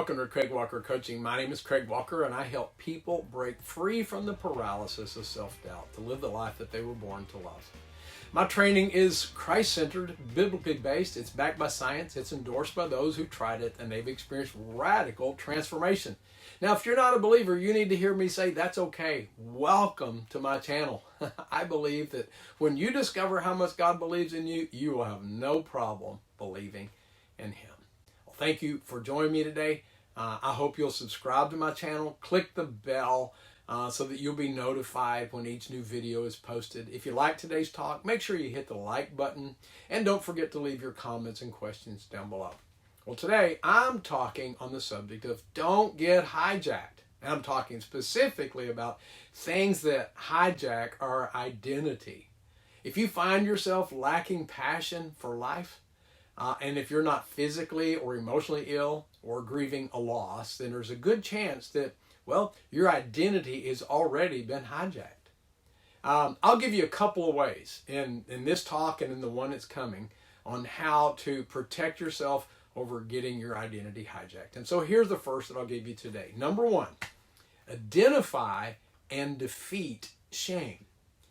Welcome to Craig Walker Coaching. My name is Craig Walker, and I help people break free from the paralysis of self-doubt to live the life that they were born to love. My training is Christ-centered, biblically based. It's backed by science. It's endorsed by those who tried it, and they've experienced radical transformation. Now, if you're not a believer, you need to hear me say that's okay. Welcome to my channel. I believe that when you discover how much God believes in you, you will have no problem believing in Him. Well, thank you for joining me today. I hope you'll subscribe to my channel. Click the bell so that you'll be notified when each new video is posted. If you like today's talk, make sure you hit the like button, and don't forget to leave your comments and questions down below. Well, today I'm talking on the subject of don't get hijacked. And I'm talking specifically about things that hijack our identity. If you find yourself lacking passion for life, and if you're not physically or emotionally ill or grieving a loss, then there's a good chance that, well, your identity has already been hijacked. I'll give you a couple of ways in this talk and in the one that's coming on how to protect yourself over getting your identity hijacked. And so here's the first that I'll give you today. Number one, identify and defeat shame.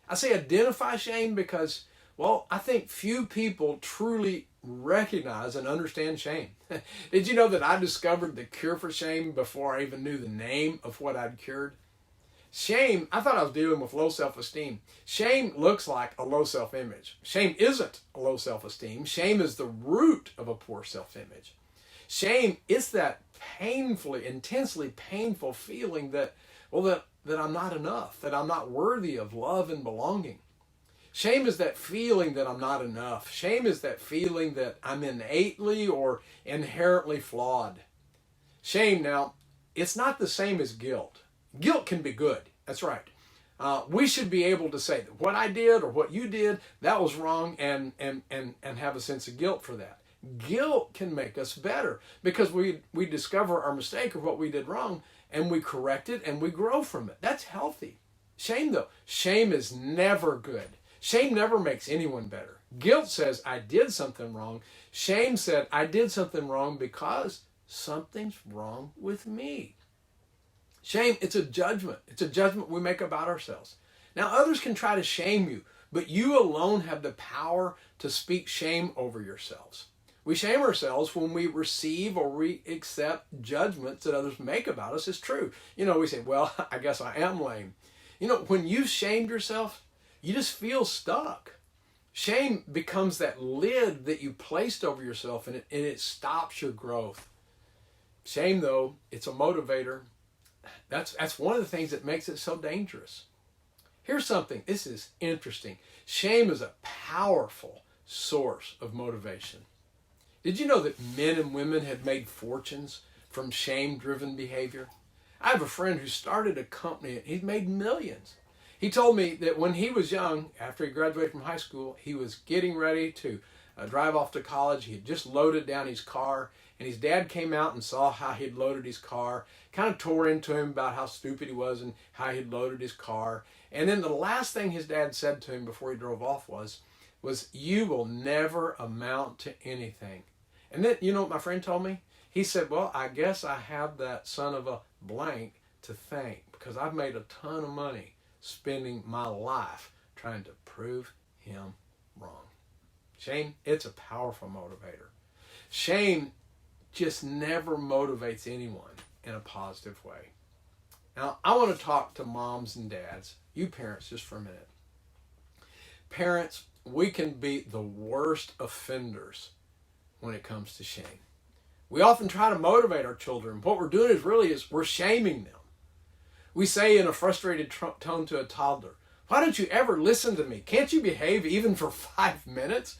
I say identify shame because, well, I think few people truly recognize and understand shame. Did you know that I discovered the cure for shame before I even knew the name of what I'd cured? Shame, I thought I was dealing with low self-esteem. Shame looks like a low self-image. Shame isn't a low self-esteem. Shame is the root of a poor self-image. Shame is that painfully, intensely painful feeling that, well, that I'm not enough, that I'm not worthy of love and belonging. Shame is that feeling that I'm not enough. Shame is that feeling that I'm innately or inherently flawed. Shame, now, it's not the same as guilt. Guilt can be good. That's right. We should be able to say that what I did or what you did, that was wrong, and have a sense of guilt for that. Guilt can make us better because we discover our mistake or what we did wrong, and we correct it and we grow from it. That's healthy. Shame, though, shame is never good. Shame never makes anyone better. Guilt says I did something wrong. Shame said I did something wrong because something's wrong with me. Shame, it's a judgment. It's a judgment we make about ourselves. Now, others can try to shame you, but you alone have the power to speak shame over yourselves. We shame ourselves when we receive or we accept judgments that others make about us as true. You know, we say, well, I guess I am lame. You know, when you've shamed yourself, you just feel stuck. Shame becomes that lid that you placed over yourself, and it stops your growth. Shame, though, it's a motivator. That's one of the things that makes it so dangerous. Here's something. This is interesting. Shame is a powerful source of motivation. Did you know that men and women have made fortunes from shame-driven behavior? I have a friend who started a company, and he's made millions. He told me that when he was young, after he graduated from high school, he was getting ready to drive off to college. He had just loaded down his car, and his dad came out and saw how he'd loaded his car, kind of tore into him about how stupid he was and how he'd loaded his car. And then the last thing his dad said to him before he drove off was you will never amount to anything. And then, you know what my friend told me? He said, well, I guess I have that son of a blank to thank because I've made a ton of money spending my life trying to prove him wrong. Shame, it's a powerful motivator. Shame just never motivates anyone in a positive way. Now, I want to talk to moms and dads, you parents, just for a minute. Parents, we can be the worst offenders when it comes to shame. We often try to motivate our children. What we're doing is we're shaming them. We say in a frustrated tone to a toddler, why don't you ever listen to me? Can't you behave even for 5 minutes?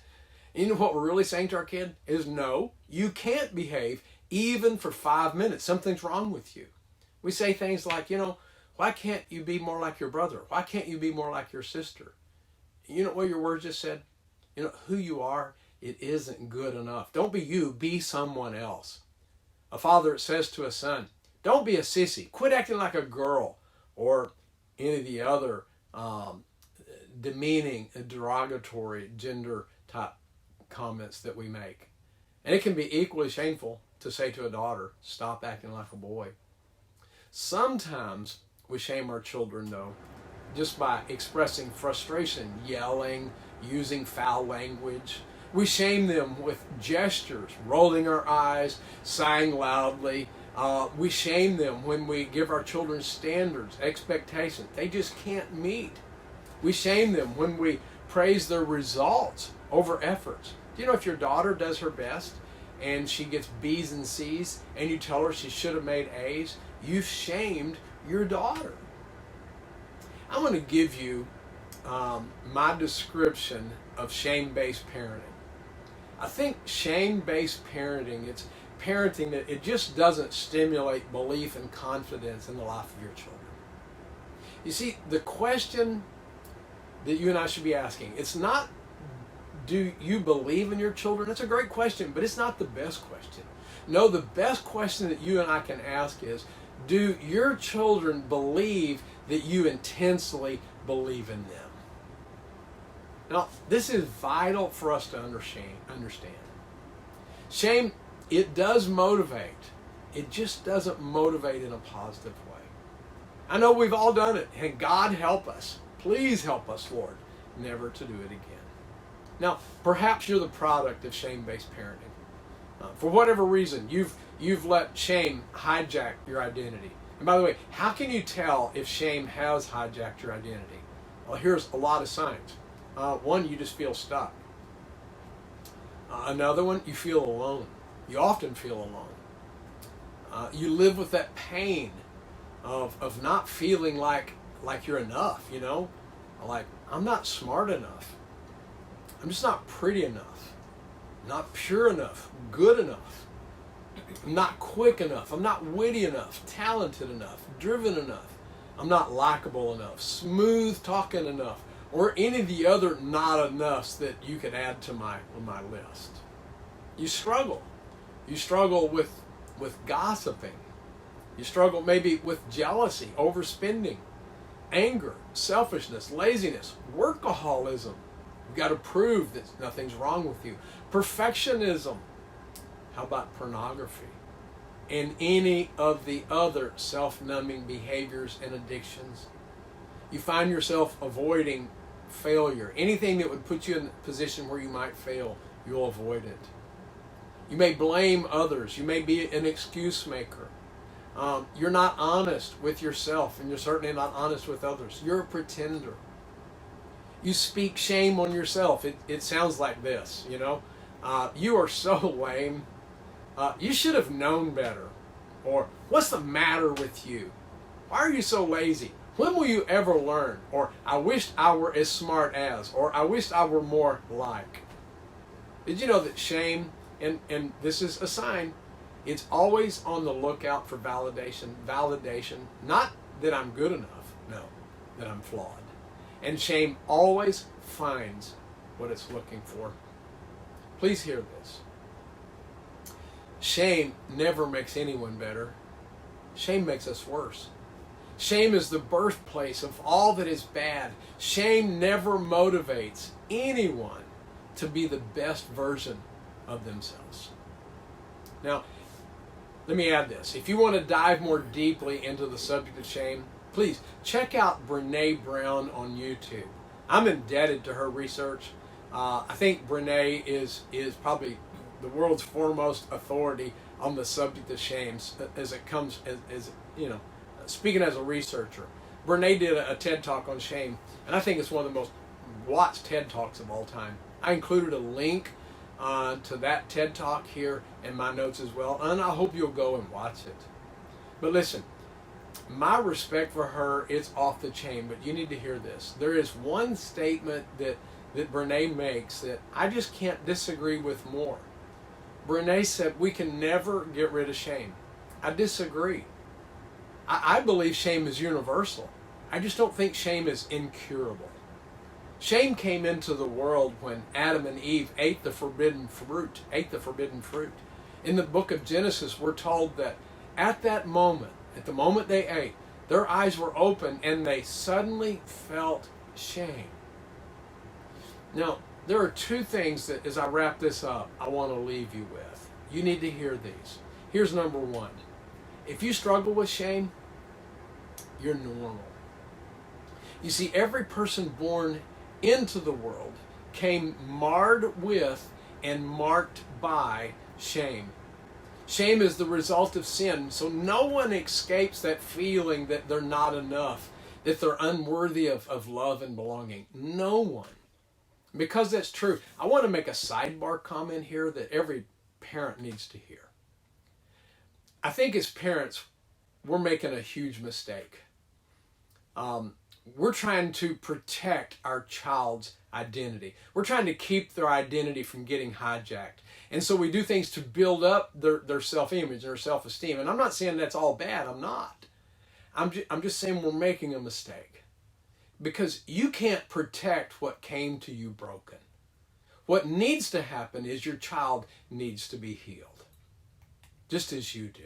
You know what we're really saying to our kid is, no, you can't behave even for 5 minutes. Something's wrong with you. We say things like, you know, why can't you be more like your brother? Why can't you be more like your sister? You know what your words just said? You know, who you are, it isn't good enough. Don't be you, be someone else. A father says to a son, don't be a sissy. Quit acting like a girl, or any of the other demeaning, derogatory gender type comments that we make. And it can be equally shameful to say to a daughter, stop acting like a boy. Sometimes we shame our children, though, just by expressing frustration, yelling, using foul language. We shame them with gestures, rolling our eyes, sighing loudly. We shame them when we give our children standards, expectations they just can't meet. We shame them when we praise their results over efforts. Do you know if your daughter does her best and she gets B's and C's and you tell her she should have made A's, you've shamed your daughter. I'm going to give you my description of shame-based parenting. I think shame-based parenting, it's parenting that it just doesn't stimulate belief and confidence in the life of your children. You see, the question that you and I should be asking, it's not, do you believe in your children? That's a great question, but it's not the best question. No, the best question that you and I can ask is, do your children believe that you intensely believe in them? Now, this is vital for us to understand. Shame, it does motivate. It just doesn't motivate in a positive way. I know we've all done it, and God help us. Please help us, Lord, never to do it again. Now, perhaps you're the product of shame-based parenting. For whatever reason, you've let shame hijack your identity. And by the way, how can you tell if shame has hijacked your identity? Well, here's a lot of signs. One, you just feel stuck. Another one, you feel alone. You often feel alone. You live with that pain of not feeling like you're enough, you know? Like, I'm not smart enough. I'm just not pretty enough. Not pure enough. Good enough. I'm not quick enough. I'm not witty enough. Talented enough. Driven enough. I'm not likable enough. Smooth talking enough. Or any of the other not enoughs that you could add to my list. You struggle. You struggle with gossiping. You struggle maybe with jealousy, overspending, anger, selfishness, laziness, workaholism. You've got to prove that nothing's wrong with you. Perfectionism. How about pornography? And any of the other self-numbing behaviors and addictions. You find yourself avoiding failure. Anything that would put you in a position where you might fail, you'll avoid it. You may blame others. You may be an excuse maker. You're not honest with yourself, and you're certainly not honest with others. You're a pretender. You speak shame on yourself. It sounds like this, you know. You are so lame. You should have known better. Or, what's the matter with you? Why are you so lazy? When will you ever learn? Or, I wished I were as smart as. Or, I wished I were more like. Did you know that shame, and this is a sign, it's always on the lookout for validation. Validation, not that I'm good enough, no, that I'm flawed. And shame always finds what it's looking for. Please hear this. Shame never makes anyone better. Shame makes us worse. Shame is the birthplace of all that is bad. Shame never motivates anyone to be the best version of themselves. Now, let me add this. If you want to dive more deeply into the subject of shame, please check out Brené Brown on YouTube. I'm indebted to her research. I think Brené is probably the world's foremost authority on the subject of shame as it comes, as you know, speaking as a researcher. Brené did a TED Talk on shame, and I think it's one of the most watched TED Talks of all time. I included a link to that TED Talk here in my notes as well, and I hope you'll go and watch it. But listen, my respect for her is off the chain, but you need to hear this. There is one statement that Brené makes that I just can't disagree with more. Brené said we can never get rid of shame. I disagree. I believe shame is universal. I just don't think shame is incurable. Shame came into the world when Adam and Eve ate the forbidden fruit. In the book of Genesis, we're told that at that moment, at the moment they ate, their eyes were open and they suddenly felt shame. Now, there are two things that, as I wrap this up, I want to leave you with. You need to hear these. Here's number one. If you struggle with shame, you're normal. You see, every person born into the world came marred with and marked by shame. Shame is the result of sin, so no one escapes that feeling that they're not enough, that they're unworthy of love and belonging. No one. Because that's true, I want to make a sidebar comment here that every parent needs to hear. I think as parents, we're making a huge mistake. We're trying to protect our child's identity. We're trying to keep their identity from getting hijacked. And so we do things to build up their self-image, their self-esteem. And I'm not saying that's all bad. I'm not. I'm just saying we're making a mistake. Because you can't protect what came to you broken. What needs to happen is your child needs to be healed. Just as you do.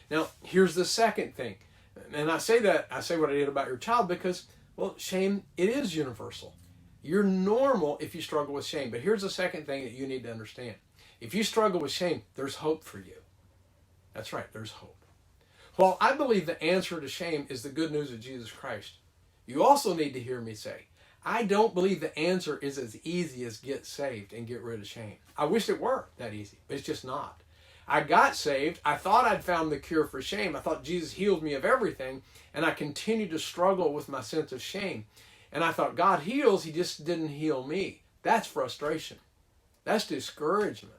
Now, here's the second thing. And I say what I did about your child because, well, shame, it is universal. You're normal if you struggle with shame. But here's the second thing that you need to understand. If you struggle with shame, there's hope for you. That's right, there's hope. While I believe the answer to shame is the good news of Jesus Christ, you also need to hear me say, I don't believe the answer is as easy as get saved and get rid of shame. I wish it were that easy, but it's just not. I got saved. I thought I'd found the cure for shame. I thought Jesus healed me of everything, and I continued to struggle with my sense of shame. And I thought, God heals, he just didn't heal me. That's frustration. That's discouragement.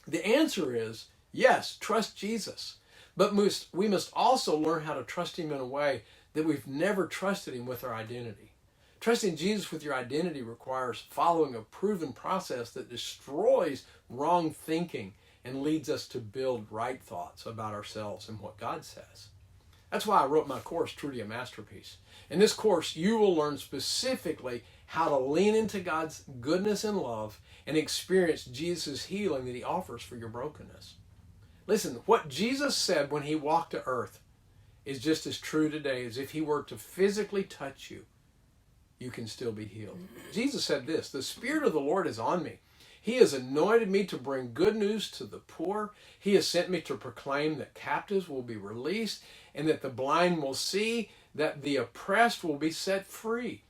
The answer is, yes, trust Jesus. But we must also learn how to trust him in a way that we've never trusted him with our identity. Trusting Jesus with your identity requires following a proven process that destroys wrong thinking and leads us to build right thoughts about ourselves and what God says. That's why I wrote my course, Truly a Masterpiece. In this course, you will learn specifically how to lean into God's goodness and love and experience Jesus' healing that he offers for your brokenness. Listen, what Jesus said when he walked to earth is just as true today as if he were to physically touch you, you can still be healed. Jesus said this, the Spirit of the Lord is on me. He has anointed me to bring good news to the poor. He has sent me to proclaim that captives will be released and that the blind will see, that the oppressed will be set free.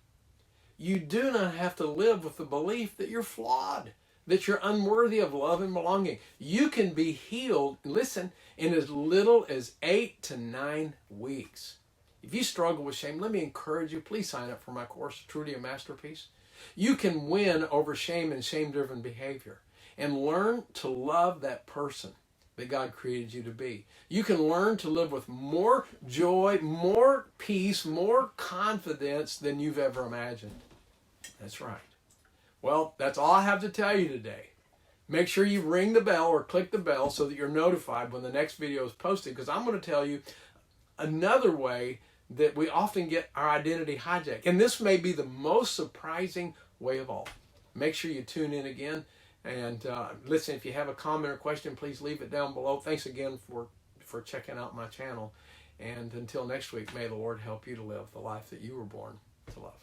You do not have to live with the belief that you're flawed, that you're unworthy of love and belonging. You can be healed, listen, in as little as 8 to 9 weeks. If you struggle with shame, let me encourage you, please sign up for my course, Truly a Masterpiece. You can win over shame and shame-driven behavior and learn to love that person that God created you to be. You can learn to live with more joy, more peace, more confidence than you've ever imagined. That's right. Well, that's all I have to tell you today. Make sure you ring the bell or click the bell so that you're notified when the next video is posted, because I'm going to tell you another way that we often get our identity hijacked. And this may be the most surprising way of all. Make sure you tune in again. And listen, if you have a comment or question, please leave it down below. Thanks again for checking out my channel. And until next week, may the Lord help you to live the life that you were born to love.